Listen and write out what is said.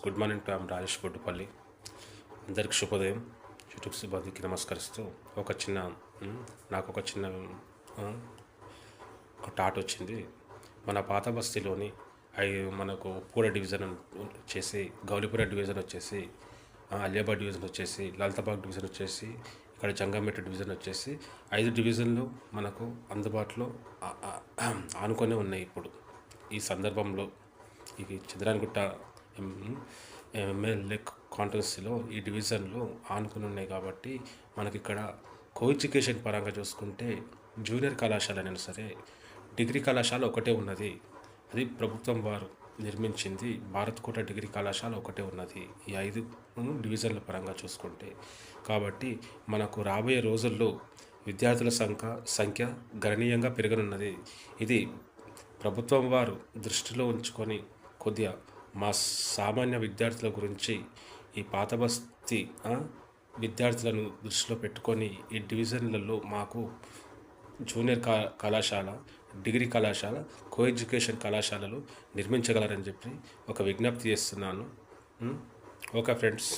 Good morning to I'm Rajesh Boddupalli. అందరికి శుభోదయం. YouTube సిబ్బందికి నమస్కరిస్తూ నాకు ఒక చిన్న ఒక థాట్ వచ్చింది. మన పాత బస్తీలోని మనకు పూర డివిజన్ వచ్చేసి, గౌలిపుర డివిజన్ వచ్చేసి, అలియాబాద్ డివిజన్ వచ్చేసి, లలితాబాగ్ డివిజన్ వచ్చేసి, ఇక్కడ జంగంపేట డివిజన్ వచ్చేసి 5 డివిజన్లు మనకు అందుబాటులో ఆనుకొని ఉన్నాయి. ఇప్పుడు ఈ సందర్భంలో ఈ చంద్రాయనగుట్ట ఎమ్మెల్యే కాన్స్టిట్యున్సీలో ఈ డివిజన్లు ఆనుకుని ఉన్నాయి. కాబట్టి మనకి ఇక్కడ కో ఎడ్యుకేషన్ పరంగా చూసుకుంటే జూనియర్ కళాశాల అయినా సరే, డిగ్రీ కళాశాల ఒకటే ఉన్నది. అది ప్రభుత్వం వారు నిర్మించింది. భారత్ కోట డిగ్రీ కళాశాల ఒకటే ఉన్నది ఈ 5 డివిజన్ల పరంగా చూసుకుంటే. కాబట్టి మనకు రాబోయే రోజుల్లో విద్యార్థుల సంఖ్య గణనీయంగా పెరగనున్నది. ఇది ప్రభుత్వం వారు దృష్టిలో ఉంచుకొని కొద్దిగా మా సామాన్య విద్యార్థుల గురించి, ఈ పాత బస్తీ విద్యార్థులను దృష్టిలో పెట్టుకొని ఈ డివిజన్లలో మాకు జూనియర్ కళాశాల, డిగ్రీ కళాశాల, కో ఎడ్యుకేషన్ కళాశాలలు నిర్మించగలరని చెప్పి ఒక విజ్ఞప్తి చేస్తున్నాను. Okay friends.